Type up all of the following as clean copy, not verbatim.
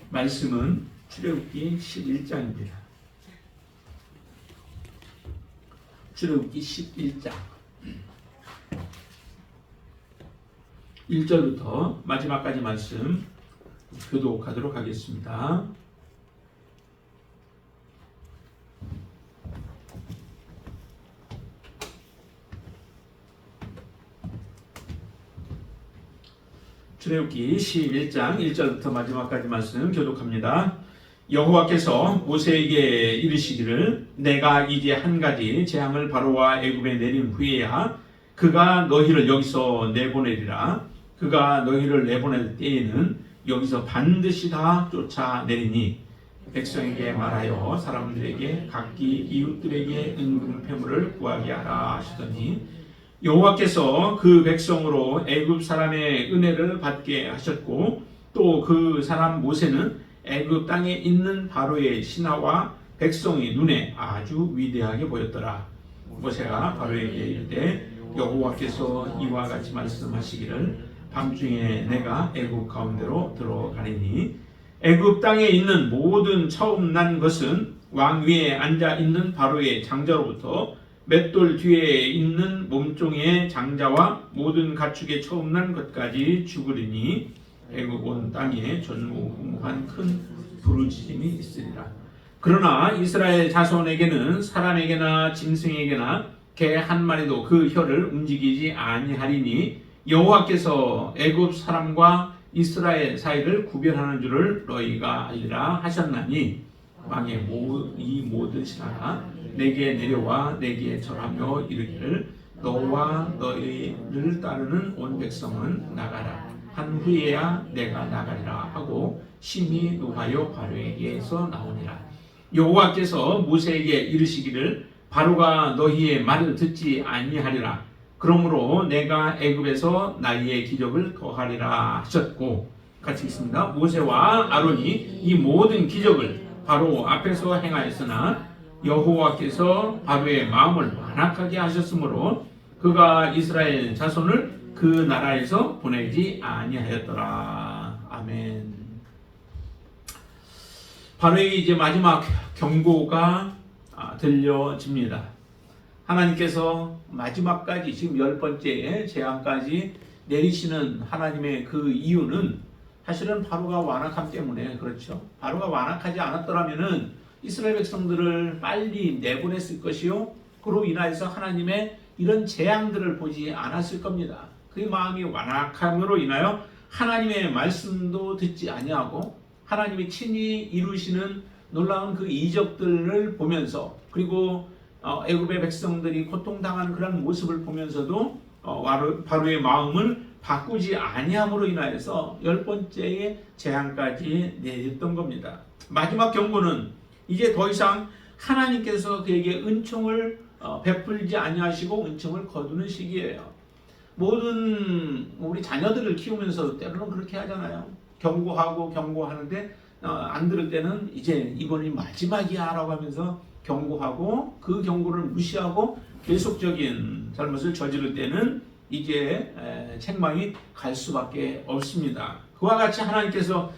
말씀은 출애굽기 11장입니다. 출애굽기 11장 1절부터 마지막까지 말씀 교독하도록 하겠습니다. 출애굽기 11장 1절부터 마지막까지 말씀 교독합니다. 여호와께서 모세에게 이르시기를 내가 이제 한 가지 재앙을 바로와 애굽에 내린 후에야 그가 너희를 여기서 내보내리라. 그가 너희를 내보낼 때에는 여기서 반드시 다 쫓아내리니 백성에게 말하여 사람들에게 각기 이웃들에게 은금패물을 구하게 하라 하시더니 여호와께서 그 백성으로 애굽 사람의 은혜를 받게 하셨고 또 그 사람 모세는 애굽 땅에 있는 바로의 신하와 백성의 눈에 아주 위대하게 보였더라. 모세가 바로에게 이르되 여호와께서 이와 같이 말씀하시기를 밤중에 내가 애굽 가운데로 들어가리니 애굽 땅에 있는 모든 처음 난 것은 왕 위에 앉아 있는 바로의 장자로부터 맷돌 뒤에 있는 몸종의 장자와 모든 가축의 처음 난 것까지 죽으리니 애굽 온 땅에 전무후무한 큰 부르짖음이 있으리라. 그러나 이스라엘 자손에게는 사람에게나 짐승에게나 개 한 마리도 그 혀를 움직이지 아니하리니 여호와께서 애굽 사람과 이스라엘 사이를 구별하는 줄을 너희가 알리라 하셨나니 왕의 이 모든 신하가 내게 내려와 내게 절하며 이르기를 너와 너희를 따르는 온 백성은 나가라 한 후에야 내가 나가리라 하고 심히 노하여 바로에게서 나오니라. 여호와께서 모세에게 이르시기를 바로가 너희의 말을 듣지 아니하리라. 그러므로 내가 애굽에서 나의 기적을 더하리라 하셨고, 같이 읽습니다. 모세와 아론이 이 모든 기적을 바로 앞에서 행하였으나 여호와께서 바로의 마음을 완악하게 하셨으므로 그가 이스라엘 자손을 그 나라에서 보내지 아니하였더라. 아멘. 바로에게 이제 마지막 경고가 들려집니다. 하나님께서 마지막까지 지금 10번째 재앙까지 내리시는 하나님의 그 이유는 사실은 바로가 완악함 때문에 그렇죠. 바로가 완악하지 않았더라면은 이스라엘 백성들을 빨리 내보냈을 것이요. 그로 인하여서 하나님의 이런 재앙들을 보지 않았을 겁니다. 그 마음이 완악함으로 인하여 하나님의 말씀도 듣지 아니하고 하나님이 친히 이루시는 놀라운 그 이적들을 보면서 그리고 애굽의 백성들이 고통당하는 그런 모습을 보면서도 바로의 마음을 바꾸지 아니함으로 인하여서 10번째의 재앙까지 내렸던 겁니다. 마지막 경고는 이제 더 이상 하나님께서 그에게 은총을 베풀지 아니하시고 은총을 거두는 시기예요. 모든 우리 자녀들을 키우면서 때로는 그렇게 하잖아요. 경고하는데 안 들을 때는 이제 이번이 마지막이야 라고 하면서 경고하고 그 경고를 무시하고 계속적인 잘못을 저지를 때는 이제 책망이 갈 수밖에 없습니다. 그와 같이 하나님께서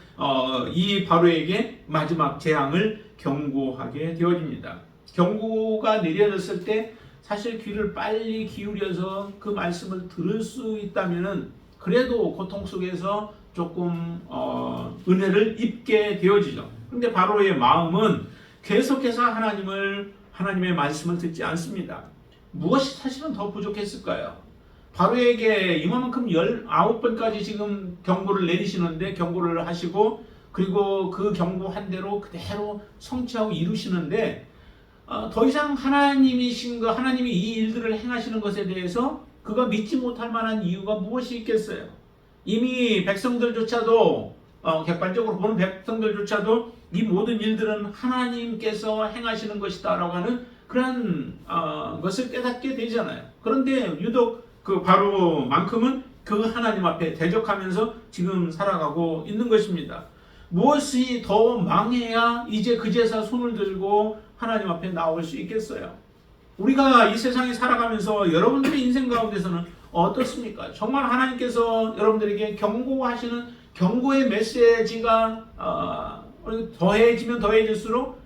이 바로에게 마지막 재앙을 경고하게 되어집니다. 경고가 내려졌을 때 사실 귀를 빨리 기울여서 그 말씀을 들을 수 있다면은 그래도 고통 속에서 조금 은혜를 입게 되어지죠. 근데 바로의 마음은 계속해서 하나님의 말씀을 듣지 않습니다. 무엇이 사실은 더 부족했을까요? 바로에게 이만큼 19번까지 지금 경고를 내리시는데 경고를 하시고 그리고 그 경고한 대로 그대로 성취하고 이루시는데 더 이상 하나님이신 것, 하나님이 이 일들을 행하시는 것에 대해서 그가 믿지 못할 만한 이유가 무엇이 있겠어요? 이미 백성들조차도 객관적으로 보는 백성들조차도 이 모든 일들은 하나님께서 행하시는 것이다 라고 하는 그런 것을 깨닫게 되잖아요. 그런데 유독 그 바로만큼은 그 하나님 앞에 대적하면서 지금 살아가고 있는 것입니다. 무엇이 더 망해야 이제 그제서 손을 들고 하나님 앞에 나올 수 있겠어요? 우리가 이 세상에 살아가면서 여러분들의 인생 가운데서는 어떻습니까? 정말 하나님께서 여러분들에게 경고하시는 경고의 메시지가 더해지면 더해질수록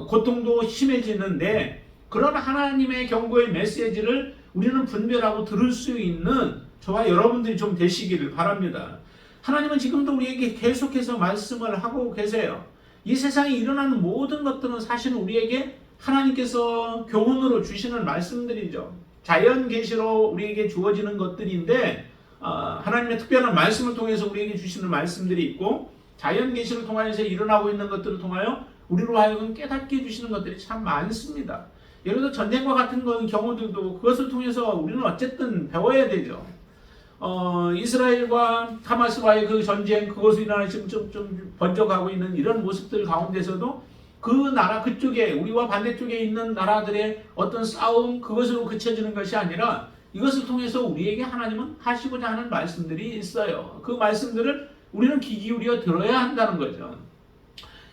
고통도 심해지는데, 그런 하나님의 경고의 메시지를 우리는 분별하고 들을 수 있는 저와 여러분들이 좀 되시기를 바랍니다. 하나님은 지금도 우리에게 계속해서 말씀을 하고 계세요. 이 세상에 일어나는 모든 것들은 사실은 우리에게 하나님께서 교훈으로 주시는 말씀들이죠. 자연 계시로 우리에게 주어지는 것들인데, 하나님의 특별한 말씀을 통해서 우리에게 주시는 말씀들이 있고, 자연 계시를 통하여서 일어나고 있는 것들을 통하여 우리로 하여금 깨닫게 해주시는 것들이 참 많습니다. 예를 들어 전쟁과 같은 경우들도 그것을 통해서 우리는 어쨌든 배워야 되죠. 이스라엘과 하마스와의 그 전쟁, 그것으로 인하여 지금 좀 번져가고 있는 이런 모습들 가운데서도 그 나라 그쪽에, 우리와 반대쪽에 있는 나라들의 어떤 싸움, 그것으로 그쳐지는 것이 아니라 이것을 통해서 우리에게 하나님은 하시고자 하는 말씀들이 있어요. 그 말씀들을 우리는 귀 기울여 들어야 한다는 거죠.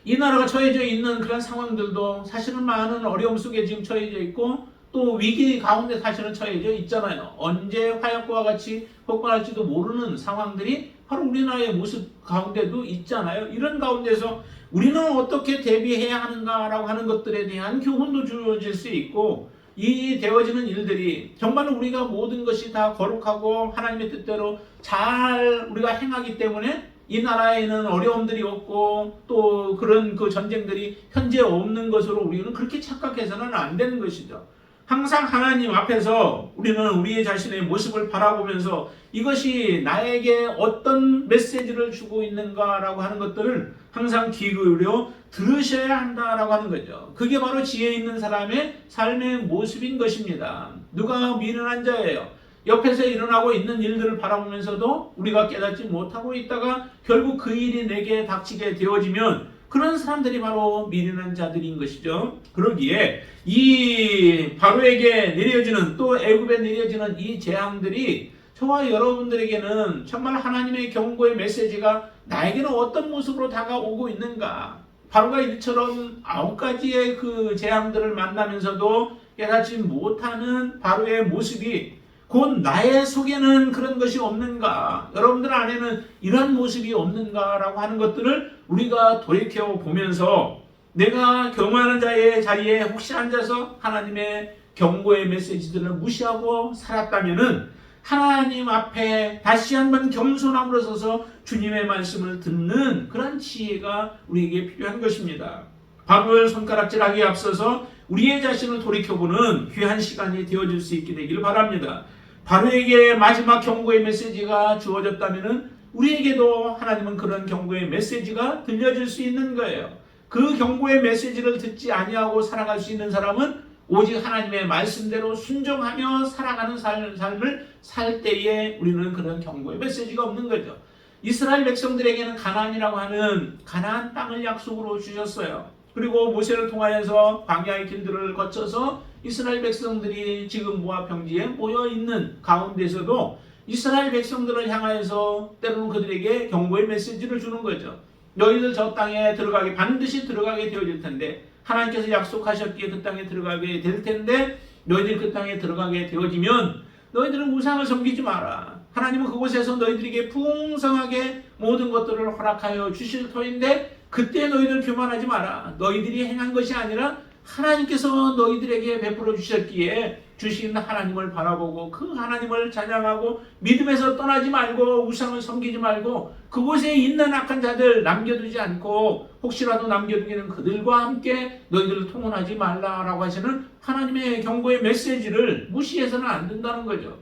이 나라가 처해져 있는 그런 상황들도 사실은 많은 어려움 속에 지금 처해져 있고, 또 위기 가운데 사실은 처해져 있잖아요. 언제 화약고와 같이 폭발할지도 모르는 상황들이 바로 우리나라의 모습 가운데도 있잖아요. 이런 가운데서 우리는 어떻게 대비해야 하는가라고 하는 것들에 대한 교훈도 주어질 수 있고, 이 되어지는 일들이 정말로 우리가 모든 것이 다 거룩하고 하나님의 뜻대로 잘 우리가 행하기 때문에 이 나라에는 어려움들이 없고, 또 그런 그 전쟁들이 현재 없는 것으로 우리는 그렇게 착각해서는 안 되는 것이죠. 항상 하나님 앞에서 우리는 우리의 자신의 모습을 바라보면서 이것이 나에게 어떤 메시지를 주고 있는가라고 하는 것들을 항상 귀 기울여 들으셔야 한다라고 하는 거죠. 그게 바로 지혜 있는 사람의 삶의 모습인 것입니다. 누가 미련한 자예요. 옆에서 일어나고 있는 일들을 바라보면서도 우리가 깨닫지 못하고 있다가 결국 그 일이 내게 닥치게 되어지면 그런 사람들이 바로 미련한 자들인 것이죠. 그러기에 이 바로에게 내려지는, 또 애굽에 내려지는 이 재앙들이 저와 여러분들에게는 정말 하나님의 경고의 메시지가 나에게는 어떤 모습으로 다가오고 있는가. 바로가 이처럼 9가지의 그 재앙들을 만나면서도 깨닫지 못하는 바로의 모습이 곧 나의 속에는 그런 것이 없는가, 여러분들 안에는 이런 모습이 없는가라고 하는 것들을 우리가 돌이켜 보면서 내가 경외하는 자의 자리에 혹시 앉아서 하나님의 경고의 메시지들을 무시하고 살았다면은 하나님 앞에 다시 한번 겸손함으로 서서 주님의 말씀을 듣는 그런 지혜가 우리에게 필요한 것입니다. 바로를 손가락질하기에 앞서서 우리의 자신을 돌이켜보는 귀한 시간이 되어질 수 있게 되기를 바랍니다. 바로에게 마지막 경고의 메시지가 주어졌다면 우리에게도 하나님은 그런 경고의 메시지가 들려질 수 있는 거예요. 그 경고의 메시지를 듣지 아니하고 살아갈 수 있는 사람은 오직 하나님의 말씀대로 순종하며 살아가는 삶을 살 때에 우리는 그런 경고의 메시지가 없는 거죠. 이스라엘 백성들에게는 가나안이라고 하는 가나안 땅을 약속으로 주셨어요. 그리고 모세를 통하여서 광야의 길들을 거쳐서 이스라엘 백성들이 지금 모압 평지에 모여 있는 가운데서도 이스라엘 백성들을 향하여서 때로는 그들에게 경고의 메시지를 주는 거죠. 너희들 저 땅에 들어가게, 반드시 들어가게 되어질 텐데, 하나님께서 약속하셨기에 그 땅에 들어가게 될 텐데, 너희들이 그 땅에 들어가게 되어지면 너희들은 우상을 섬기지 마라. 하나님은 그곳에서 너희들에게 풍성하게 모든 것들을 허락하여 주실 터인데 그때 너희들 교만하지 마라. 너희들이 행한 것이 아니라 하나님께서 너희들에게 베풀어 주셨기에 주신 하나님을 바라보고 그 하나님을 찬양하고 믿음에서 떠나지 말고 우상을 섬기지 말고 그곳에 있는 악한 자들 남겨두지 않고 혹시라도 남겨두기는 그들과 함께 너희들을 통혼하지 말라라고 하시는 하나님의 경고의 메시지를 무시해서는 안 된다는 거죠.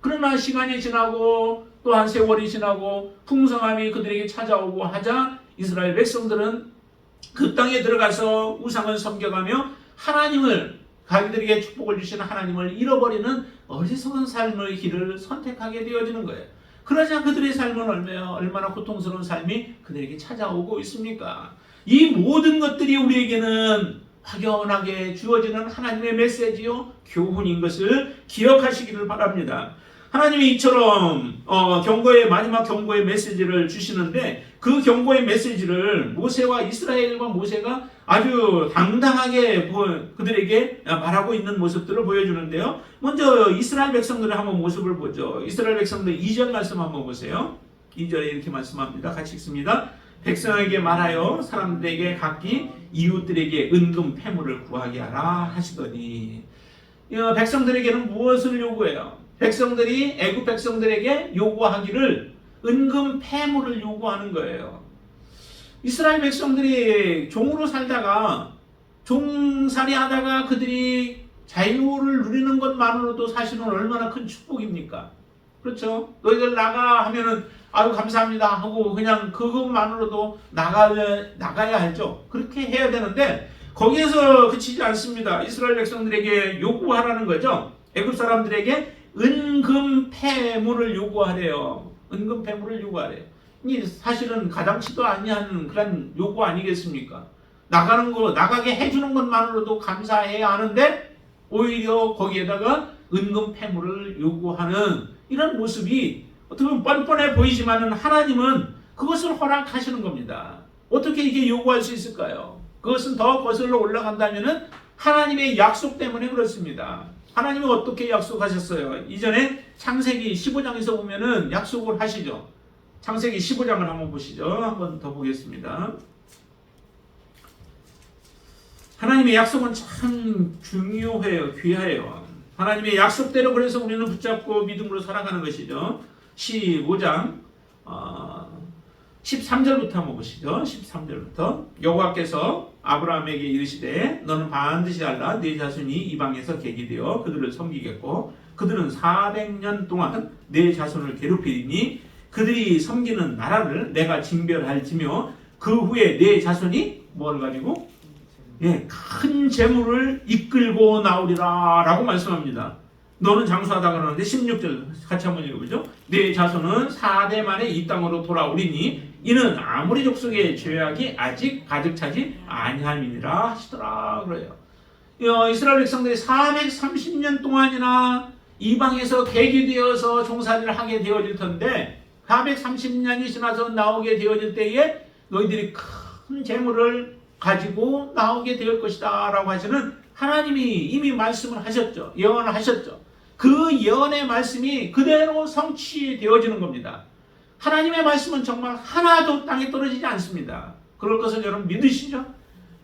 그러나 시간이 지나고 또한 세월이 지나고 풍성함이 그들에게 찾아오고 하자 이스라엘 백성들은 그 땅에 들어가서 우상을 섬겨가며 하나님을, 자기들에게 축복을 주시는 하나님을 잃어버리는 어리석은 삶의 길을 선택하게 되어지는 거예요. 그러자 그들의 삶은 얼마나 고통스러운 삶이 그들에게 찾아오고 있습니까? 이 모든 것들이 우리에게는 확연하게 주어지는 하나님의 메시지요 교훈인 것을 기억하시기를 바랍니다. 하나님이 이처럼 마지막 경고의 메시지를 주시는데 그 경고의 메시지를 모세와 이스라엘과 모세가 아주 당당하게 그들에게 말하고 있는 모습들을 보여주는데요. 먼저 이스라엘 백성들의 한번 모습을 보죠. 이스라엘 백성들 2절 말씀 한번 보세요. 2절에 이렇게 말씀합니다. 같이 읽습니다. 백성에게 말하여 사람들에게 각기 이웃들에게 은금 패물을 구하게 하라 하시더니 백성들에게는 무엇을 요구해요? 백성들이 애굽 백성들에게 요구하기를 은금 패물을 요구하는 거예요. 이스라엘 백성들이 종으로 살다가 종살이 하다가 그들이 자유를 누리는 것만으로도 사실은 얼마나 큰 축복입니까? 그렇죠? 너희들 나가 하면은 아유 감사합니다 하고 그냥 그것만으로도 나가야 하죠. 그렇게 해야 되는데 거기에서 그치지 않습니다. 이스라엘 백성들에게 요구하라는 거죠. 애굽 사람들에게 은금 패물을 요구하래요. 은금 패물을 요구하래요. 이 사실은 가당치도 아니한 그런 요구 아니겠습니까? 나가는 거 나가게 해주는 것만으로도 감사해야 하는데 오히려 거기에다가 은금 패물을 요구하는 이런 모습이 어떻게 보면 뻔뻔해 보이지만은 하나님은 그것을 허락하시는 겁니다. 어떻게 이게 요구할 수 있을까요? 그것은 더 거슬러 올라간다면은 하나님의 약속 때문에 그렇습니다. 하나님은 어떻게 약속하셨어요? 이전에 창세기 15장에서 보면은 약속을 하시죠. 창세기 15장을 한번 보시죠. 한번 더 보겠습니다. 하나님의 약속은 참 중요해요. 귀해요. 하나님의 약속대로 그래서 우리는 붙잡고 믿음으로 살아가는 것이죠. 15장 13절부터 한번 보시죠. 13절부터 여호와께서 아브라함에게 이르시되 너는 반드시 알라 네 자손이 이방에서 계기되어 그들을 섬기겠고 그들은 400년 동안 네 자손을 괴롭히리니 그들이 섬기는 나라를 내가 징별할지며 그 후에 네 자손이 뭘 가지고 큰 재물을 이끌고 나오리라 라고 말씀합니다. 너는 장수하다 그러는데 16절 같이 한번 읽어보죠. 네 자손은 4대 만에 이 땅으로 돌아오리니 이는 아무리 족속의 죄악이 아직 가득 차지 아니함이니라 하시더라 그래요. 이스라엘 백성들이 430년 동안이나 이방에서 계기되어서 종살이를 하게 되어질 텐데 430년이 지나서 나오게 되어질 때에 너희들이 큰 재물을 가지고 나오게 될 것이다 라고 하시는 하나님이 이미 말씀을 하셨죠. 예언을 하셨죠. 그 예언의 말씀이 그대로 성취되어지는 겁니다. 하나님의 말씀은 정말 하나도 땅에 떨어지지 않습니다. 그럴 것을 여러분 믿으시죠?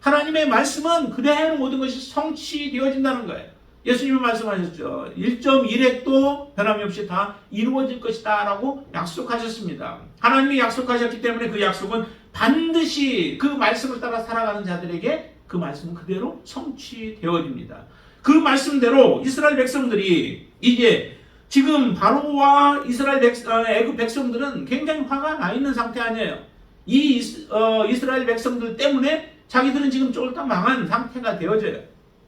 하나님의 말씀은 그대로 모든 것이 성취되어진다는 거예요. 예수님이 말씀하셨죠. 1.1핵도 변함이 없이 다 이루어질 것이다 라고 약속하셨습니다. 하나님이 약속하셨기 때문에 그 약속은 반드시 그 말씀을 따라 살아가는 자들에게 그 말씀은 그대로 성취되어집니다. 그 말씀대로 이스라엘 백성들이 이제 지금 바로와 애굽 백성들은 굉장히 화가 나 있는 상태 아니에요. 이 이스라엘 백성들 때문에 자기들은 지금 쫄딱 망한 상태가 되어져요.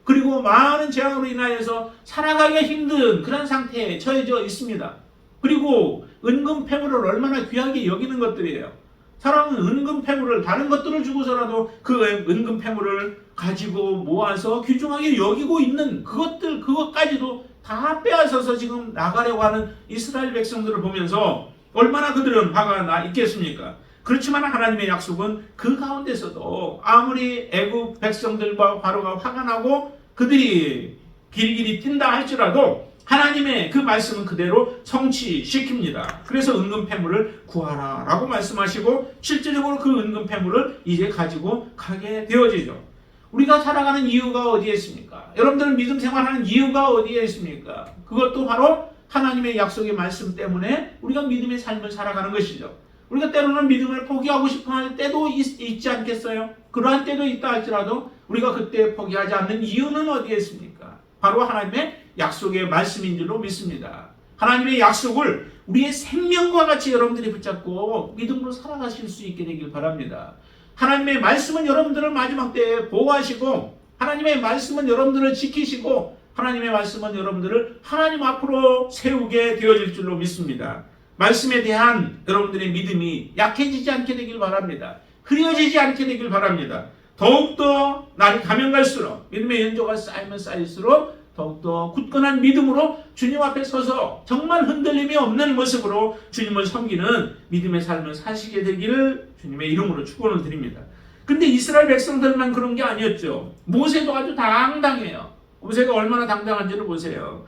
그리고 많은 재앙으로 인하여서 살아가기가 힘든 그런 상태에 처해져 있습니다. 그리고 은금 패물을 얼마나 귀하게 여기는 것들이에요. 사람은 은금 패물을 다른 것들을 주고서라도 그 은금 패물을 가지고 모아서 귀중하게 여기고 있는 그것까지도 다 빼앗아서 지금 나가려고 하는 이스라엘 백성들을 보면서 얼마나 그들은 화가 나 있겠습니까? 그렇지만 하나님의 약속은 그 가운데서도 아무리 애굽 백성들과 바로가 화가 나고 그들이 길길이 뛴다 할지라도 하나님의 그 말씀은 그대로 성취시킵니다. 그래서 은금 패물을 구하라 라고 말씀하시고 실제적으로 그 은금 패물을 이제 가지고 가게 되어지죠. 우리가 살아가는 이유가 어디에 있습니까? 여러분들은 믿음 생활하는 이유가 어디에 있습니까? 그것도 바로 하나님의 약속의 말씀 때문에 우리가 믿음의 삶을 살아가는 것이죠. 우리가 때로는 믿음을 포기하고 싶어 할 때도 있지 않겠어요? 그러한 때도 있다 할지라도 우리가 그때 포기하지 않는 이유는 어디에 있습니까? 바로 하나님의 약속의 말씀인 줄로 믿습니다. 하나님의 약속을 우리의 생명과 같이 여러분들이 붙잡고 믿음으로 살아가실 수 있게 되길 바랍니다. 하나님의 말씀은 여러분들을 마지막 때에 보호하시고 하나님의 말씀은 여러분들을 지키시고 하나님의 말씀은 여러분들을 하나님 앞으로 세우게 되어질 줄로 믿습니다. 말씀에 대한 여러분들의 믿음이 약해지지 않게 되길 바랍니다. 흐려지지 않게 되길 바랍니다. 더욱더 날이 가면 갈수록 믿음의 연조가 쌓이면 쌓일수록 더욱더 굳건한 믿음으로 주님 앞에 서서 정말 흔들림이 없는 모습으로 주님을 섬기는 믿음의 삶을 사시게 되기를 주님의 이름으로 축원을 드립니다. 근데 이스라엘 백성들만 그런 게 아니었죠. 모세도 아주 당당해요. 모세가 얼마나 당당한지를 보세요.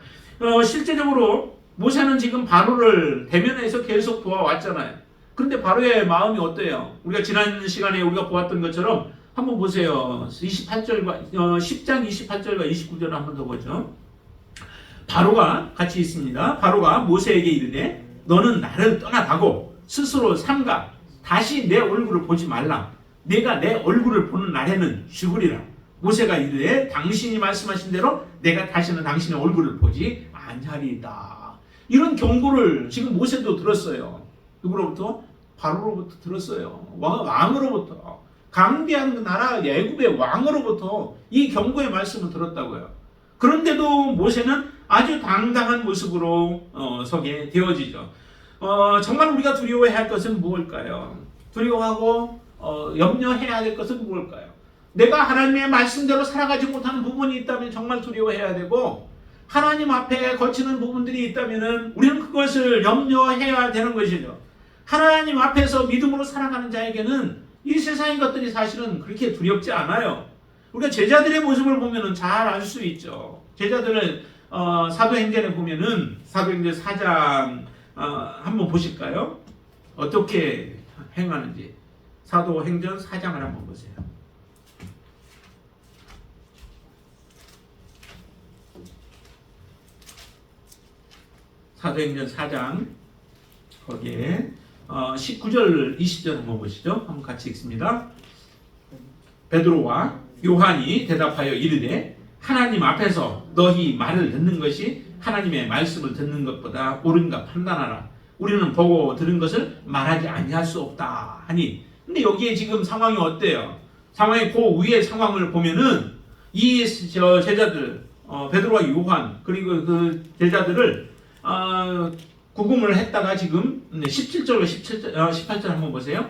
실제적으로 모세는 지금 바로를 대면해서 계속 도와왔잖아요. 그런데 바로의 마음이 어때요? 우리가 지난 시간에 우리가 보았던 것처럼 한번 보세요. 28절과 10장 28절과 29절을 한번 더 보죠. 바로가 같이 있습니다. 바로가 모세에게 이르되 너는 나를 떠나가고 스스로 삼가 다시 내 얼굴을 보지 말라. 내가 내 얼굴을 보는 날에는 죽으리라. 모세가 이르되 당신이 말씀하신 대로 내가 다시는 당신의 얼굴을 보지 아니하리이다. 이런 경고를 지금 모세도 들었어요. 누구로부터? 바로로부터 들었어요. 왕으로부터. 강대한 나라 애굽의 왕으로부터 이 경고의 말씀을 들었다고요. 그런데도 모세는 아주 당당한 모습으로 서게 되어지죠. 정말 우리가 두려워해야 할 것은 무엇일까요? 두려워하고 염려해야 될 것은 무엇일까요? 내가 하나님의 말씀대로 살아가지 못하는 부분이 있다면 정말 두려워해야 되고, 하나님 앞에 거치는 부분들이 있다면 우리는 그것을 염려해야 되는 것이죠. 하나님 앞에서 믿음으로 살아가는 자에게는 이 세상의 것들이 사실은 그렇게 두렵지 않아요. 우리가 제자들의 모습을 보면 잘 알 수 있죠. 제자들을 사도행전에 보면은 사도행전 4장 한번 보실까요? 어떻게 행하는지. 사도행전 4장을 한번 보세요. 사도행전 4장 거기에 19절 20절 한번 보시죠. 한번 같이 읽습니다. 베드로와 요한이 대답하여 이르되 하나님 앞에서 너희 말을 듣는 것이 하나님의 말씀을 듣는 것보다 옳은가 판단하라. 우리는 보고 들은 것을 말하지 아니할 수 없다 하니. 근데 여기에 지금 상황이 어때요? 상황이 그 위의 상황을 보면은 이 제자들 베드로와 요한 그리고 그 제자들을 구금을 했다가 지금 17절과 18절 한번 보세요.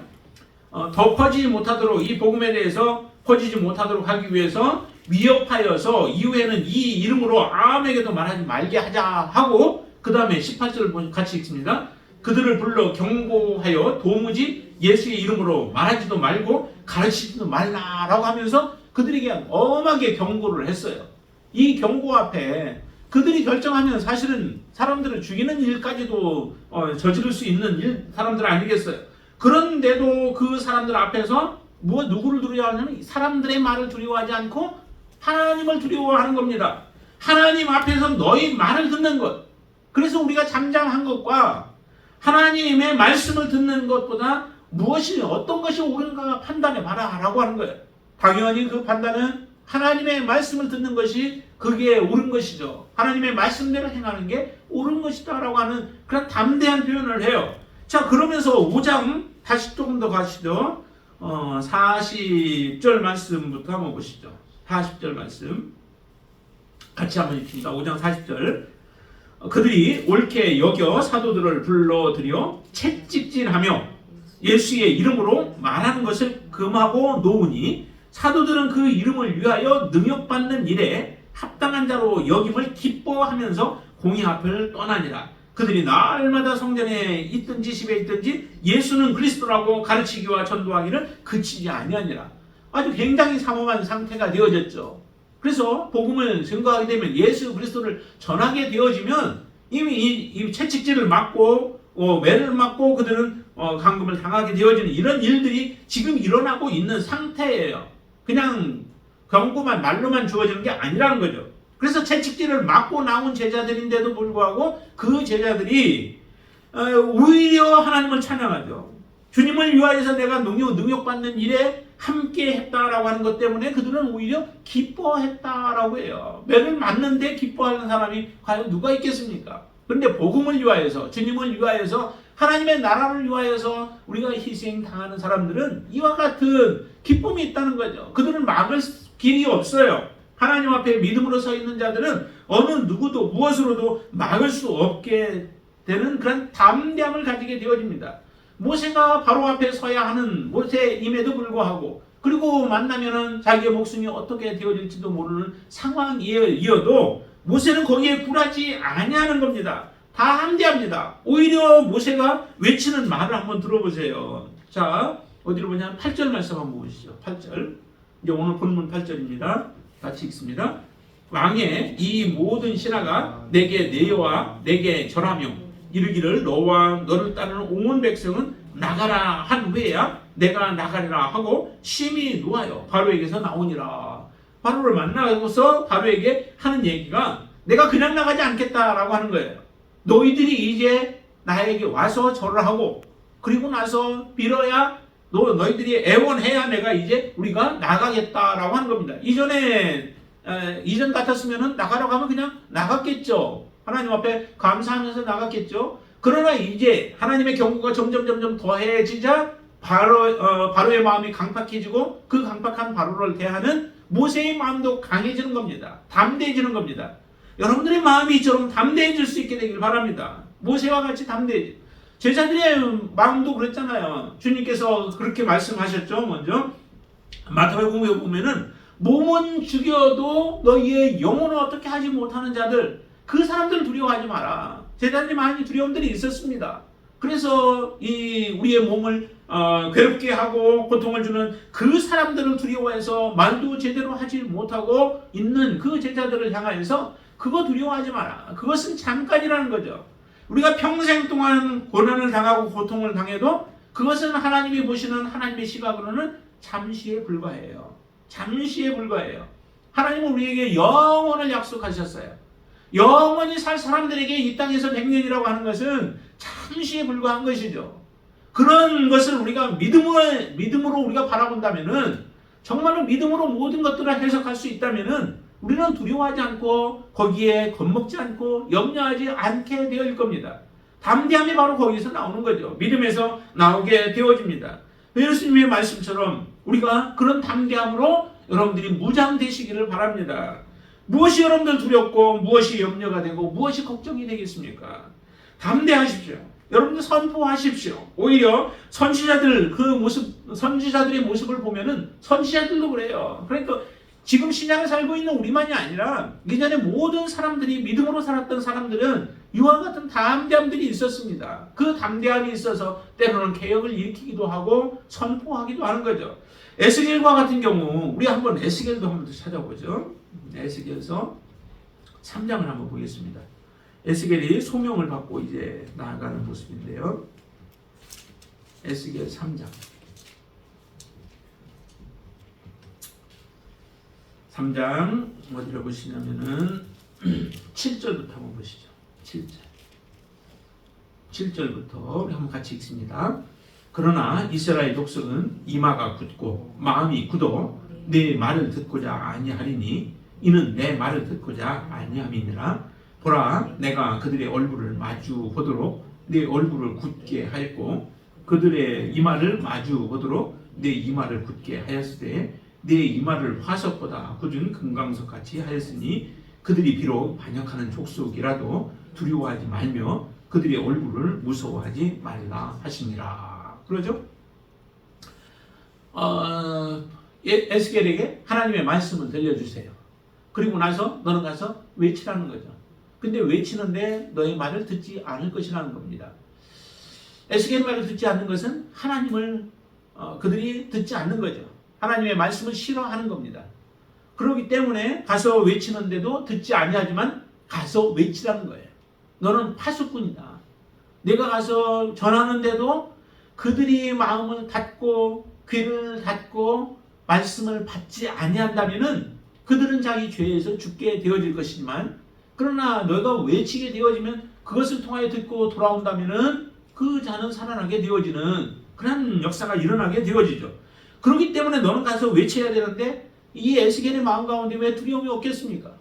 더 퍼지지 못하도록 이 복음에 대해서 퍼지지 못하도록 하기 위해서 위협하여서 이후에는 이 이름으로 아무에게도 말하지 말게 하자 하고, 그 다음에 18절을 같이 읽습니다. 그들을 불러 경고하여 도무지 예수의 이름으로 말하지도 말고 가르치지도 말라라고 하면서 그들에게 엄하게 경고를 했어요. 이 경고 앞에 그들이 결정하면 사실은 사람들을 죽이는 일까지도 저지를 수 있는 사람들 아니겠어요? 그런데도 그 사람들 앞에서 누구를 두려워하냐면 사람들의 말을 두려워하지 않고 하나님을 두려워하는 겁니다. 하나님 앞에서 너희 말을 듣는 것. 그래서 우리가 잠잠한 것과 하나님의 말씀을 듣는 것보다 어떤 것이 옳은가 판단해 봐라 라고 하는 거예요. 당연히 그 판단은 하나님의 말씀을 듣는 것이 그게 옳은 것이죠. 하나님의 말씀대로 행하는 게 옳은 것이다 라고 하는 그런 담대한 표현을 해요. 자, 그러면서 5장 다시 조금 더 가시죠. 40절 말씀부터 한번 보시죠. 40절 말씀 같이 한번 읽습니다. 5장 40절. 그들이 옳게 여겨 사도들을 불러들여 채찍질하며 예수의 이름으로 말하는 것을 금하고 놓으니 사도들은 그 이름을 위하여 능욕받는 일에 합당한 자로 여김을 기뻐하면서 공의 앞을 떠나니라. 그들이 날마다 성전에 있든지 집에 있든지 예수는 그리스도라고 가르치기와 전도하기를 그치지 아니하니라. 아주 굉장히 삼엄한 상태가 되어졌죠. 그래서 복음을 증거하게 되면 예수 그리스도를 전하게 되어지면 이미 이 채찍질을 맞고 매를 맞고 그들은 감금을 당하게 되어지는 이런 일들이 지금 일어나고 있는 상태예요. 그냥 경고만 말로만 주어지는 게 아니라는 거죠. 그래서 채찍질을 맞고 나온 제자들인데도 불구하고 그 제자들이 오히려 하나님을 찬양하죠. 주님을 위하여서 내가 능욕받는 일에 함께 했다라고 하는 것 때문에 그들은 오히려 기뻐했다라고 해요. 매를 맞는데 기뻐하는 사람이 과연 누가 있겠습니까? 그런데 복음을 위하여서, 주님을 위하여서, 하나님의 나라를 위하여서 우리가 희생당하는 사람들은 이와 같은 기쁨이 있다는 거죠. 그들은 막을 길이 없어요. 하나님 앞에 믿음으로 서 있는 자들은 어느 누구도 무엇으로도 막을 수 없게 되는 그런 담대함을 가지게 되어집니다. 모세가 바로 앞에 서야 하는 모세임에도 불구하고, 그리고 만나면은 자기의 목숨이 어떻게 되어질지도 모르는 상황이어도 모세는 거기에 굴하지 아니하는 겁니다. 다 함대합니다. 오히려 모세가 외치는 말을 한번 들어보세요. 자, 어디로 보냐면 8절 말씀 한번 보시죠. 8절. 이제 오늘 본문 8절입니다. 같이 읽습니다. 왕의 이 모든 신하가 내게 내어와 내게 절하며 이르기를 너와 너를 따르는 온 백성은 나가라 한 후에야 내가 나가리라 하고 심히 놓아요. 바로에게서 나오니라. 바로를 만나고서 바로에게 하는 얘기가 내가 그냥 나가지 않겠다라고 하는 거예요. 너희들이 이제 나에게 와서 절을 하고 그리고 나서 빌어야 너희들이 애원해야 내가 이제 우리가 나가겠다라고 하는 겁니다. 이전 같았으면은 나가라고 하면 그냥 나갔겠죠. 하나님 앞에 감사하면서 나갔겠죠. 그러나 이제 하나님의 경고가 점점 더해지자 바로의 마음이 강팍해지고 그 강팍한 바로를 대하는 모세의 마음도 강해지는 겁니다. 담대해지는 겁니다. 여러분들의 마음이 이처럼 담대해질 수 있게 되길 바랍니다. 모세와 같이 담대해지. 제자들의 마음도 그랬잖아요. 주님께서 그렇게 말씀하셨죠. 먼저 마태복음에 보면은 몸은 죽여도 너희의 영혼을 어떻게 하지 못하는 자들, 그 사람들을 두려워하지 마라. 제자들이 많이 두려움들이 있었습니다. 그래서 우리의 몸을 괴롭게 하고 고통을 주는 그 사람들을 두려워해서 말도 제대로 하지 못하고 있는 그 제자들을 향하여서 그거 두려워하지 마라. 그것은 잠깐이라는 거죠. 우리가 평생 동안 고난을 당하고 고통을 당해도 그것은 하나님이 보시는 하나님의 시각으로는 잠시에 불과해요. 잠시에 불과해요. 하나님은 우리에게 영원을 약속하셨어요. 영원히 살 사람들에게 이 땅에서 100년이라고 하는 것은 잠시에 불과한 것이죠. 그런 것을 우리가 믿음으로 우리가 바라본다면은, 정말로 믿음으로 모든 것들을 해석할 수 있다면은 우리는 두려워하지 않고 거기에 겁먹지 않고 염려하지 않게 되어질 겁니다. 담대함이 바로 거기서 나오는 거죠. 믿음에서 나오게 되어집니다. 예수님의 말씀처럼 우리가 그런 담대함으로 여러분들이 무장되시기를 바랍니다. 무엇이 여러분들 두렵고 무엇이 염려가 되고 무엇이 걱정이 되겠습니까? 담대하십시오. 여러분들 선포하십시오. 오히려 선지자들의 모습을 보면은 선지자들도 그래요. 그러니까 지금 신약에 살고 있는 우리만이 아니라 이전에 모든 사람들이 믿음으로 살았던 사람들은 이와 같은 담대함들이 있었습니다. 그 담대함이 있어서 때로는 개혁을 일으키기도 하고 선포하기도 하는 거죠. 에스겔과 같은 경우 우리 한번 에스겔도 한번 더 찾아보죠. 에스겔서 3장을 한번 보겠습니다. 에스겔이 소명을 받고 이제 나아가는 모습인데요. 에스겔 3장 3장 어디를 보시냐면은 7절부터 한번 보시죠. 7절부터 우리 한번 같이 읽습니다. 그러나 이스라엘 족속은 이마가 굳고 마음이 굳어 내 말을 듣고자 아니하리니 이는 내 말을 듣고자 아니함이니라. 보라, 내가 그들의 얼굴을 마주 보도록 내 얼굴을 굳게 하였고 그들의 이마를 마주 보도록 내 이마를 굳게 하였으되 내 이마를 화석보다 굳은 금강석 같이 하였으니 그들이 비록 반역하는 족속이라도 두려워하지 말며 그들의 얼굴을 무서워하지 말라 하시니라. 그러죠? 에스겔에게 하나님의 말씀을 들려주세요. 그리고 나서 너는 가서 외치라는 거죠. 근데 외치는데 너의 말을 듣지 않을 것이라는 겁니다. 에스겔 말을 듣지 않는 것은 하나님을 그들이 듣지 않는 거죠. 하나님의 말씀을 싫어하는 겁니다. 그렇기 때문에 가서 외치는데도 듣지 아니하지만 가서 외치라는 거예요. 너는 파수꾼이다. 내가 가서 전하는데도 그들이 마음을 닫고 귀를 닫고 말씀을 받지 아니한다면은 그들은 자기 죄에서 죽게 되어질 것이지만, 그러나 너가 외치게 되어지면 그것을 통하여 듣고 돌아온다면은 그 자는 살아나게 되어지는 그런 역사가 일어나게 되어지죠. 그렇기 때문에 너는 가서 외쳐야 되는데 이 에스겔의 마음 가운데 왜 두려움이 없겠습니까?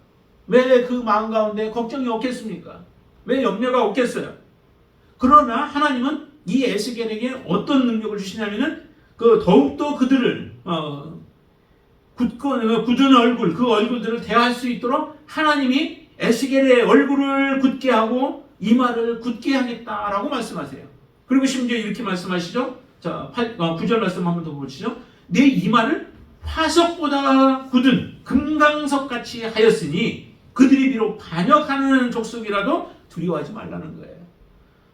왜 그 마음 가운데 걱정이 없겠습니까? 왜 염려가 없겠어요? 그러나 하나님은 이 에스겔에게 어떤 능력을 주시냐면은 더욱더 그들을 굳은 얼굴, 그 얼굴들을 대할 수 있도록 하나님이 에스겔의 얼굴을 굳게 하고 이마를 굳게 하겠다라고 말씀하세요. 그리고 심지어 이렇게 말씀하시죠. 자, 9절 말씀 한번 더 보시죠. 내 이마를 화석보다 굳은 금강석 같이 하였으니 그들이 비록 반역하는 족속이라도 두려워하지 말라는 거예요.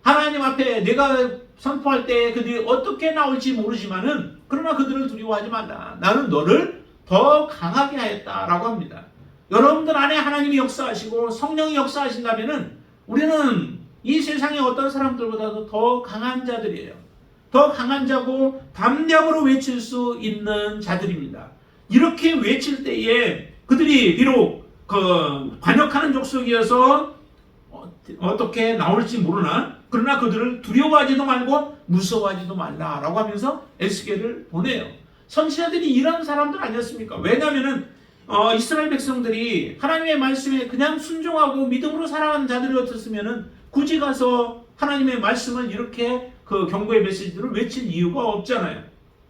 하나님 앞에 내가 선포할 때 그들이 어떻게 나올지 모르지만은 그러나 그들을 두려워하지 말라. 나는 너를 더 강하게 하였다라고 합니다. 여러분들 안에 하나님이 역사하시고 성령이 역사하신다면은 우리는 이 세상의 어떤 사람들보다도 더 강한 자들이에요. 더 강한 자고 담대함으로 외칠 수 있는 자들입니다. 이렇게 외칠 때에 그들이 비록 그 관역하는 족속이어서 어떻게 나올지 모르나 그러나 그들을 두려워하지도 말고 무서워하지도 말라라고 하면서 에스겔을 보내요. 선지자들이 이런 사람들 아니었습니까? 왜냐하면은 이스라엘 백성들이 하나님의 말씀에 그냥 순종하고 믿음으로 살아가는 자들이었으면은 굳이 가서 하나님의 말씀을 이렇게 그 경고의 메시지를 외칠 이유가 없잖아요.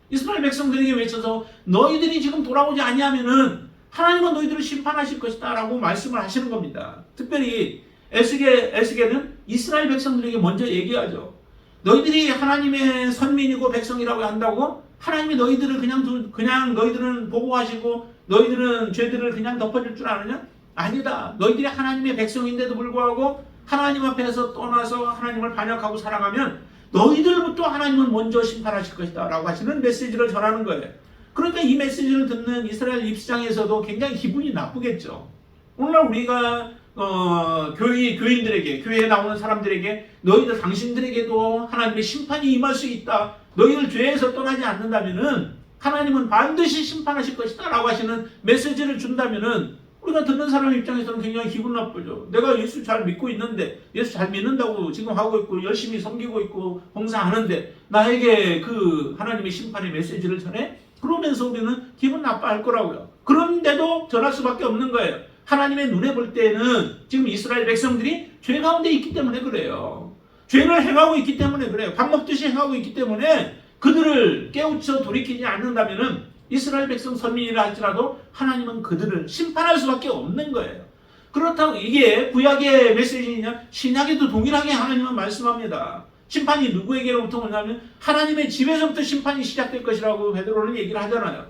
이스라엘 백성들에게 외쳐서 너희들이 지금 돌아오지 아니하면은 하나님은 너희들을 심판하실 것이다 라고 말씀을 하시는 겁니다. 특별히 에스겔은 이스라엘 백성들에게 먼저 얘기하죠. 너희들이 하나님의 선민이고 백성이라고 한다고 하나님이 너희들을 그냥 너희들은 보호하시고 너희들은 죄들을 그냥 덮어줄 줄 아느냐? 아니다. 너희들이 하나님의 백성인데도 불구하고 하나님 앞에서 떠나서 하나님을 반역하고 살아가면 너희들부터 하나님은 먼저 심판하실 것이다 라고 하시는 메시지를 전하는 거예요. 그러니까 이 메시지를 듣는 이스라엘 입장에서도 굉장히 기분이 나쁘겠죠. 오늘날 우리가 교인들에게, 교회에 나오는 사람들에게 너희들 당신들에게도 하나님의 심판이 임할 수 있다. 너희들 죄에서 떠나지 않는다면은 하나님은 반드시 심판하실 것이다 라고 하시는 메시지를 준다면은 우리가 듣는 사람 입장에서는 굉장히 기분 나쁘죠. 내가 예수 잘 믿고 있는데, 예수 잘 믿는다고 지금 하고 있고 열심히 섬기고 있고 봉사하는데 나에게 그 하나님의 심판의 메시지를 전해? 그러면서 우리는 기분 나빠할 거라고요. 그런데도 전할 수밖에 없는 거예요. 하나님의 눈에 볼 때는 지금 이스라엘 백성들이 죄 가운데 있기 때문에 그래요. 죄를 행하고 있기 때문에 그래요. 밥 먹듯이 행하고 있기 때문에 그들을 깨우쳐 돌이키지 않는다면은 이스라엘 백성 선민이라 할지라도 하나님은 그들을 심판할 수밖에 없는 거예요. 그렇다고 이게 구약의 메시지냐? 신약에도 동일하게 하나님은 말씀합니다. 심판이 누구에게로부터 오냐면 하나님의 집에서부터 심판이 시작될 것이라고 베드로는 얘기를 하잖아요.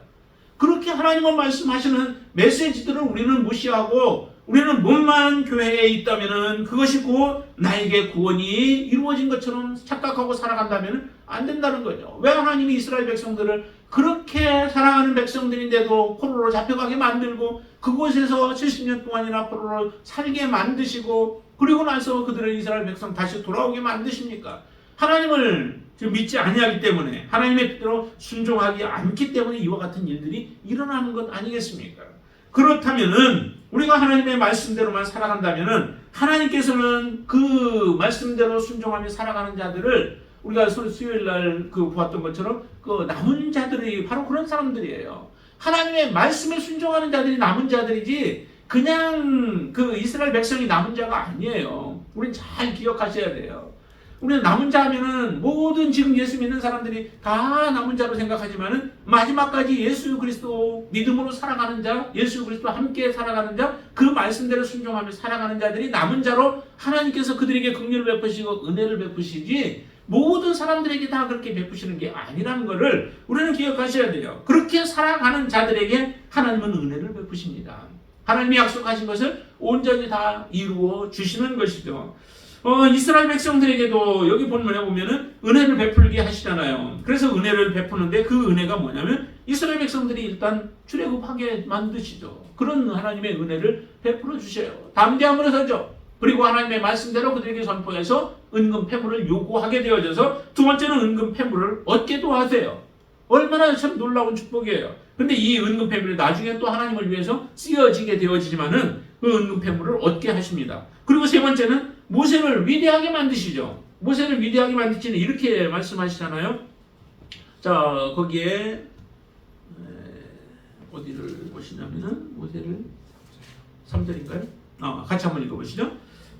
그렇게 하나님은 말씀하시는 메시지들을 우리는 무시하고 우리는 몸만 교회에 있다면 그것이 곧 나에게 구원이 이루어진 것처럼 착각하고 살아간다면 안 된다는 거죠. 왜 하나님이 이스라엘 백성들을 그렇게 사랑하는 백성들인데도 포로로 잡혀가게 만들고 그곳에서 70년 동안이나 포로로 살게 만드시고 그리고 나서 그들을 이스라엘 백성 다시 돌아오게 만드십니까? 하나님을 믿지 아니하기 때문에 하나님의 뜻대로 순종하지 않기 때문에 이와 같은 일들이 일어나는 것 아니겠습니까? 그렇다면은 우리가 하나님의 말씀대로만 살아간다면은 하나님께서는 그 말씀대로 순종하며 살아가는 자들을 우리가 수요일 날 보았던 것처럼 그 남은 자들이 바로 그런 사람들이에요. 하나님의 말씀에 순종하는 자들이 남은 자들이지 그냥 그 이스라엘 백성이 남은 자가 아니에요. 우린 잘 기억하셔야 돼요. 우리는 남은 자 하면은 모든 지금 예수 믿는 사람들이 다 남은 자로 생각하지만은 마지막까지 예수 그리스도 믿음으로 살아가는 자, 예수 그리스도와 함께 살아가는 자, 그 말씀대로 순종하며 살아가는 자들이 남은 자로 하나님께서 그들에게 긍휼을 베푸시고 은혜를 베푸시지 모든 사람들에게 다 그렇게 베푸시는 게 아니라는 것을 우리는 기억하셔야 돼요. 그렇게 살아가는 자들에게 하나님은 은혜를 베푸십니다. 하나님이 약속하신 것을 온전히 다 이루어 주시는 것이죠. 이스라엘 백성들에게도 여기 본문에 보면은 은혜를 베풀게 하시잖아요. 그래서 은혜를 베푸는데 그 은혜가 뭐냐면 이스라엘 백성들이 일단 출애굽하게 만드시죠. 그런 하나님의 은혜를 베풀어 주셔요. 담대함으로 서죠. 그리고 하나님의 말씀대로 그들에게 선포해서 은금 패물을 요구하게 되어져서 두 번째는 은금 패물을 얻게도 하세요. 얼마나 참 놀라운 축복이에요. 근데 이 은금 패물이 나중에 또 하나님을 위해서 쓰여지게 되어지지만은 그 은금 패물을 얻게 하십니다. 그리고 세 번째는 모세를 위대하게 만드시죠. 모세를 위대하게 만드시는 이렇게 말씀하시잖아요. 자, 거기에 어디를 보시냐면은 모세를 3절인가요? 같이 한번 읽어보시죠.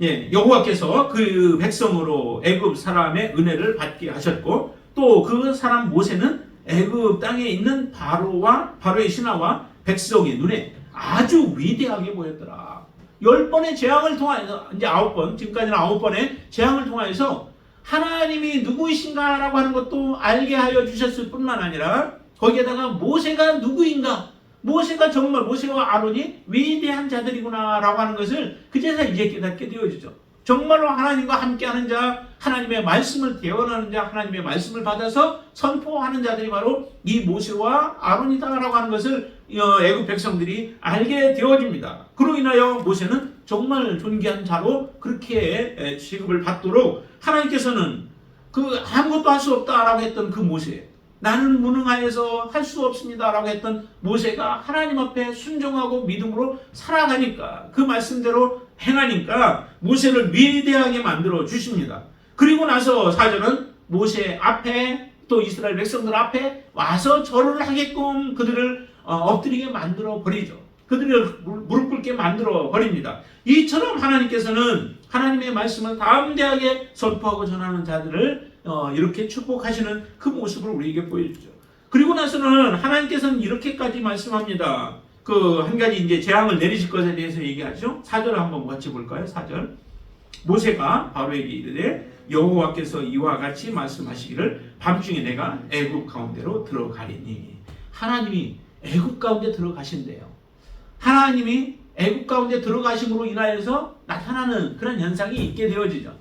예, 여호와께서 그 백성으로 애굽 사람의 은혜를 받게 하셨고 또 그 사람 모세는 애굽 땅에 있는 바로의 신하와 백성의 눈에 아주 위대하게 보였더라. 10번의 재앙을 통하여서 이제 9번, 지금까지는 9번의 재앙을 통하여서 하나님이 누구이신가라고 하는 것도 알게 하여 주셨을 뿐만 아니라 거기에다가 모세가 누구인가, 모세와 아론이 위대한 자들이구나 라고 하는 것을 그제서 이제 깨닫게 되어지죠. 정말로 하나님과 함께하는 자, 하나님의 말씀을 대언하는 자, 하나님의 말씀을 받아서 선포하는 자들이 바로 이 모세와 아론이다라고 하는 것을 애굽 백성들이 알게 되어집니다. 그로 인하여 모세는 정말 존귀한 자로 그렇게 취급을 받도록 하나님께서는 그 아무것도 할 수 없다라고 했던 그 모세, 나는 무능하여서 할 수 없습니다라고 했던 모세가 하나님 앞에 순종하고 믿음으로 살아가니까, 그 말씀대로 행하니까 모세를 위대하게 만들어 주십니다. 그리고 나서 4절은 모세 앞에 또 이스라엘 백성들 앞에 와서 절을 하게끔 그들을 엎드리게 만들어 버리죠. 그들을 무릎 꿇게 만들어 버립니다. 이처럼 하나님께서는 하나님의 말씀을 담대하게 선포하고 전하는 자들을 이렇게 축복하시는 그 모습을 우리에게 보여주죠. 그리고 나서는 하나님께서는 이렇게까지 말씀합니다. 그 한 가지 이제 재앙을 내리실 것에 대해서 얘기하죠. 4절을 한번 같이 볼까요? 4절. 모세가 바로에게 이르되 여호와께서 이와 같이 말씀하시기를 밤중에 내가 애굽 가운데로 들어가리니. 하나님이 애굽 가운데 들어가신대요. 하나님이 애굽 가운데 들어가심으로 인하여서 나타나는 그런 현상이 있게 되어지죠.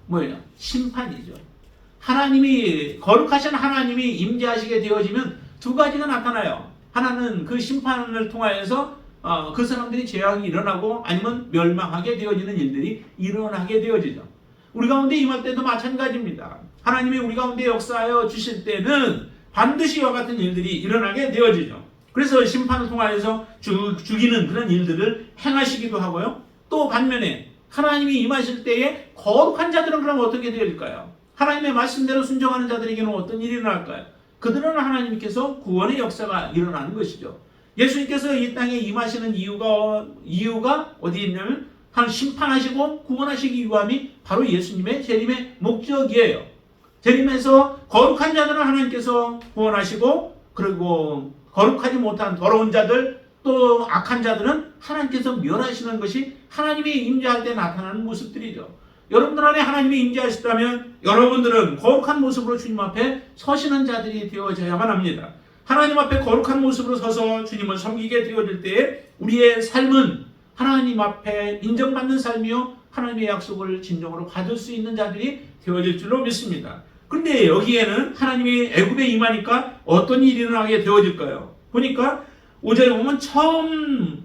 뭐예요? 심판이죠. 하나님이, 거룩하신 하나님이 임재하시게 되어지면 두 가지가 나타나요. 하나는 그 심판을 통하여서 그 사람들이 재앙이 일어나고 아니면 멸망하게 되어지는 일들이 일어나게 되어지죠. 우리 가운데 임할 때도 마찬가지입니다. 하나님이 우리 가운데 역사하여 주실 때는 반드시 이와 같은 일들이 일어나게 되어지죠. 그래서 심판을 통하여서 죽이는 그런 일들을 행하시기도 하고요. 또 반면에 하나님이 임하실 때에 거룩한 자들은 그럼 어떻게 되어질까요? 하나님의 말씀대로 순종하는 자들에게는 어떤 일이 일어날까요? 그들은 하나님께서 구원의 역사가 일어나는 것이죠. 예수님께서 이 땅에 임하시는 이유가 어디에 있냐면 한 심판하시고 구원하시기 위함이 바로 예수님의 재림의 목적이에요. 재림에서 거룩한 자들은 하나님께서 구원하시고, 그리고 거룩하지 못한 더러운 자들, 또 악한 자들은 하나님께서 멸하시는 것이 하나님이 임재할 때 나타나는 모습들이죠. 여러분들 안에 하나님이 임재하시다면 여러분들은 거룩한 모습으로 주님 앞에 서시는 자들이 되어져야만 합니다. 하나님 앞에 거룩한 모습으로 서서 주님을 섬기게 되어질 때에 우리의 삶은 하나님 앞에 인정받는 삶이요, 하나님의 약속을 진정으로 받을 수 있는 자들이 되어질 줄로 믿습니다. 그런데 여기에는 하나님이 애굽에 임하니까 어떤 일이 일어나게 되어질까요? 보니까 5절에 보면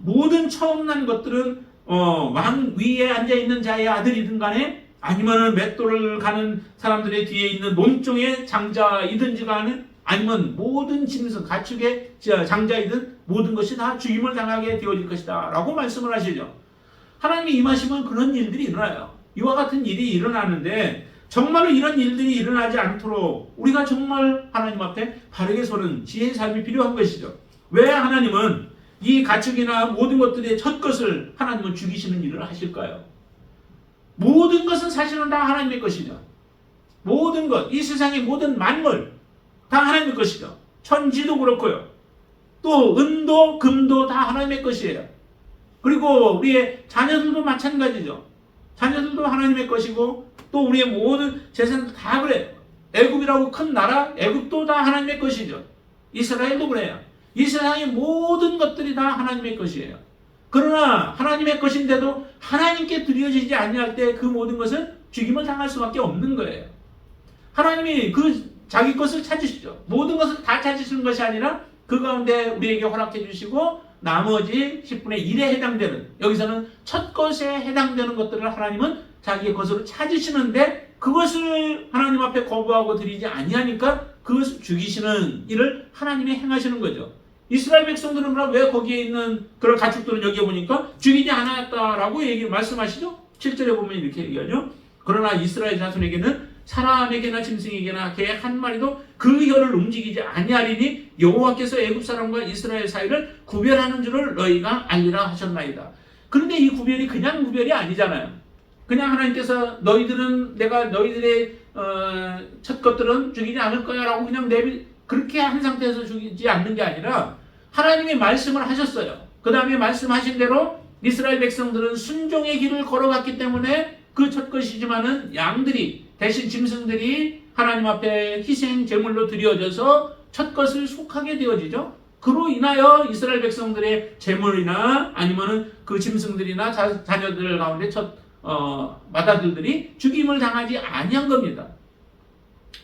모든 처음 난 것들은 왕 위에 앉아있는 자의 아들이든 간에 아니면 맷돌을 가는 사람들의 뒤에 있는 몸종의 장자이든지 간에 아니면 모든 짐승, 가축의 장자이든 모든 것이 다 죽임을 당하게 되어질 것이다 라고 말씀을 하시죠. 하나님이 임하시면 그런 일들이 일어나요. 이와 같은 일이 일어나는데 정말로 이런 일들이 일어나지 않도록 우리가 정말 하나님 앞에 바르게 서는 지혜의 삶이 필요한 것이죠. 왜 하나님은 이 가축이나 모든 것들의 첫 것을 하나님은 죽이시는 일을 하실까요? 모든 것은 사실은 다 하나님의 것이죠. 모든 것, 이 세상의 모든 만물 다 하나님의 것이죠. 천지도 그렇고요. 또 은도 금도 다 하나님의 것이에요. 그리고 우리의 자녀들도 마찬가지죠. 자녀들도 하나님의 것이고 또 우리의 모든 재산도 다 그래요. 애굽이라고 큰 나라, 애굽도 다 하나님의 것이죠. 이스라엘도 그래요. 이 세상의 모든 것들이 다 하나님의 것이에요. 그러나 하나님의 것인데도 하나님께 드려지지 아니할 때 그 모든 것은 죽임을 당할 수밖에 없는 거예요. 하나님이 그 자기 것을 찾으시죠. 모든 것을 다 찾으시는 것이 아니라 그 가운데 우리에게 허락해 주시고 나머지 10분의 1에 해당되는, 여기서는 첫 것에 해당되는 것들을 하나님은 자기의 것으로 찾으시는데 그것을 하나님 앞에 거부하고 드리지 아니하니까 그것을 죽이시는 일을 하나님이 행하시는 거죠. 이스라엘 백성들은 그럼 왜 거기에 있는 그런 가축들은 여기에 보니까 죽이지 않았다라고 말씀하시죠? 7절에 보면 이렇게 얘기하죠. 그러나 이스라엘 자손에게는 사람에게나 짐승에게나 개 한 마리도 그 혀를 움직이지 아니하리니 여호와께서 애굽 사람과 이스라엘 사이를 구별하는 줄을 너희가 알리라 하셨나이다. 그런데 이 구별이 그냥 구별이 아니잖아요. 그냥 하나님께서 내가 너희들의 첫 것들은 죽이지 않을 거야 라고 그냥 그렇게 한 상태에서 죽이지 않는 게 아니라 하나님이 말씀을 하셨어요. 그 다음에 말씀하신 대로 이스라엘 백성들은 순종의 길을 걸어갔기 때문에 그 첫 것이지만은 양들이 대신 짐승들이 하나님 앞에 희생 제물로 드려져서 첫 것을 속하게 되어지죠. 그로 인하여 이스라엘 백성들의 제물이나 아니면은 그 짐승들이나 자녀들 가운데 맏아들들이 죽임을 당하지 아니한 겁니다.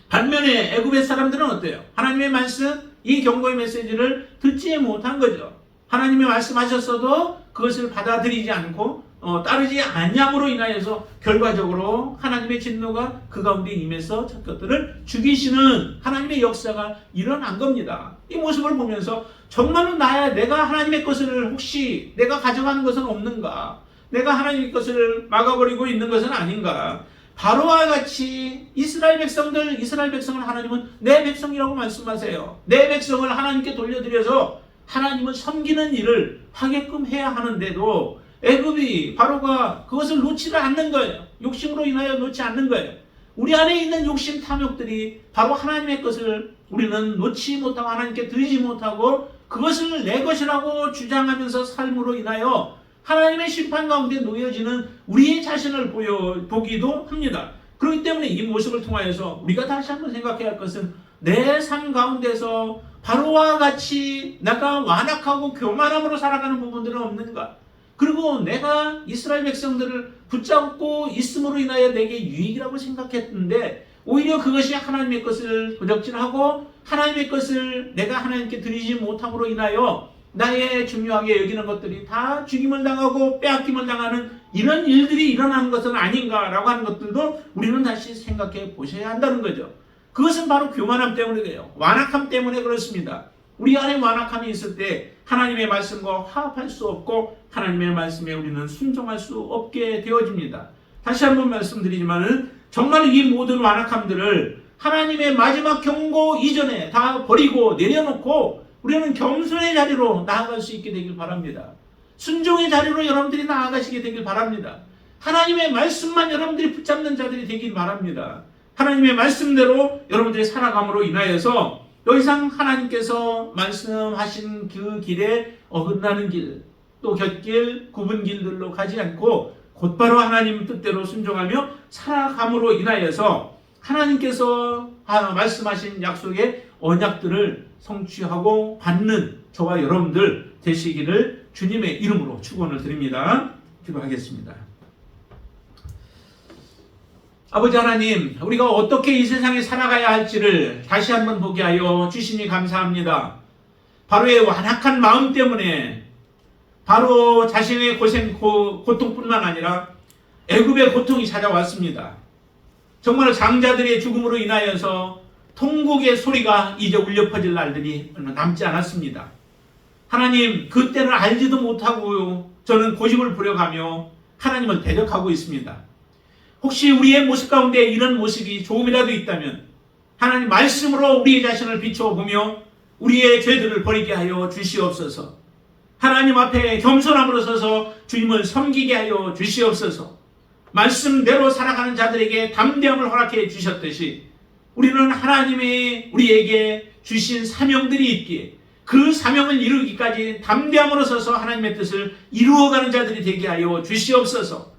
반면에 애굽의 사람들은 어때요? 하나님의 말씀, 이 경고의 메시지를 듣지 못한 거죠. 하나님이 말씀하셨어도 그것을 받아들이지 않고 따르지 아니함으로 인하여서 결과적으로 하나님의 진노가 그 가운데 임해서 저것들을 죽이시는 하나님의 역사가 일어난 겁니다. 이 모습을 보면서 정말로 내가 하나님의 것을 혹시 내가 가져가는 것은 없는가? 내가 하나님의 것을 막아버리고 있는 것은 아닌가? 바로와 같이 이스라엘 백성을 하나님은 내 백성이라고 말씀하세요. 내 백성을 하나님께 돌려드려서 하나님을 섬기는 일을 하게끔 해야 하는데도 애굽이 바로가 그것을 놓지를 않는 거예요. 욕심으로 인하여 놓지 않는 거예요. 우리 안에 있는 욕심 탐욕들이 바로 하나님의 것을 우리는 놓지 못하고 하나님께 드리지 못하고 그것을 내 것이라고 주장하면서 삶으로 인하여 하나님의 심판 가운데 놓여지는 우리의 자신을 보기도 합니다. 그렇기 때문에 이 모습을 통하여서 우리가 다시 한번 생각해야 할 것은 내 삶 가운데서 바로와 같이 내가 완악하고 교만함으로 살아가는 부분들은 없는가? 그리고 내가 이스라엘 백성들을 붙잡고 있음으로 인하여 내게 유익이라고 생각했는데 오히려 그것이 하나님의 것을 도적질하고 하나님의 것을 내가 하나님께 드리지 못함으로 인하여 나의 중요하게 여기는 것들이 다 죽임을 당하고 빼앗김을 당하는 이런 일들이 일어나는 것은 아닌가라고 하는 것들도 우리는 다시 생각해 보셔야 한다는 거죠. 그것은 바로 교만함 때문에 그래요. 완악함 때문에 그렇습니다. 우리 안에 완악함이 있을 때 하나님의 말씀과 화합할 수 없고 하나님의 말씀에 우리는 순종할 수 없게 되어집니다. 다시 한번 말씀드리지만은 정말 이 모든 완악함들을 하나님의 마지막 경고 이전에 다 버리고 내려놓고 우리는 겸손의 자리로 나아갈 수 있게 되길 바랍니다. 순종의 자리로 여러분들이 나아가시게 되길 바랍니다. 하나님의 말씀만 여러분들이 붙잡는 자들이 되길 바랍니다. 하나님의 말씀대로 여러분들이 살아감으로 인하여서 더 이상 하나님께서 말씀하신 그 길에 어긋나는 길, 또 곁길, 굽은 길들로 가지 않고 곧바로 하나님 뜻대로 순종하며 살아감으로 인하여서 하나님께서 말씀하신 약속의 언약들을 성취하고 받는 저와 여러분들 되시기를 주님의 이름으로 축원을 드립니다. 기도하겠습니다. 아버지 하나님, 우리가 어떻게 이 세상에 살아가야 할지를 다시 한번 보게 하여 주시니 감사합니다. 바로의 완악한 마음 때문에 바로 자신의 고통뿐만 아니라 애굽의 고통이 찾아왔습니다. 정말 장자들의 죽음으로 인하여서 통곡의 소리가 이제 울려 퍼질 날들이 얼마 남지 않았습니다. 하나님, 그때는 알지도 못하고 저는 고집을 부려가며 하나님을 대적하고 있습니다. 혹시 우리의 모습 가운데 이런 모습이 조금이라도 있다면 하나님 말씀으로 우리의 자신을 비춰보며 우리의 죄들을 버리게 하여 주시옵소서. 하나님 앞에 겸손함으로 서서 주님을 섬기게 하여 주시옵소서. 말씀대로 살아가는 자들에게 담대함을 허락해 주셨듯이 우리는 하나님의 우리에게 주신 사명들이 있기에 그 사명을 이루기까지 담대함으로 서서 하나님의 뜻을 이루어가는 자들이 되게 하여 주시옵소서.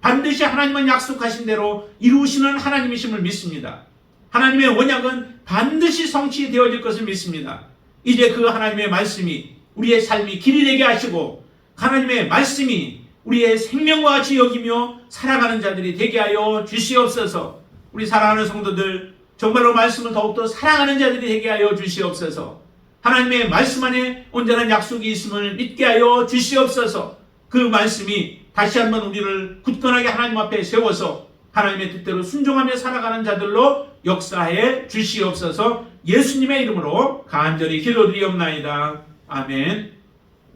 반드시 하나님은 약속하신 대로 이루시는 하나님이심을 믿습니다. 하나님의 언약은 반드시 성취되어질 것을 믿습니다. 이제 그 하나님의 말씀이 우리의 삶이 길이 되게 하시고 하나님의 말씀이 우리의 생명과 같이 여기며 살아가는 자들이 되게 하여 주시옵소서. 우리 사랑하는 성도들 정말로 말씀을 더욱더 사랑하는 자들이 되게 하여 주시옵소서. 하나님의 말씀 안에 온전한 약속이 있음을 믿게 하여 주시옵소서. 그 말씀이 다시 한번 우리를 굳건하게 하나님 앞에 세워서 하나님의 뜻대로 순종하며 살아가는 자들로 역사해 주시옵소서. 예수님의 이름으로 간절히 기도드리옵나이다. 아멘.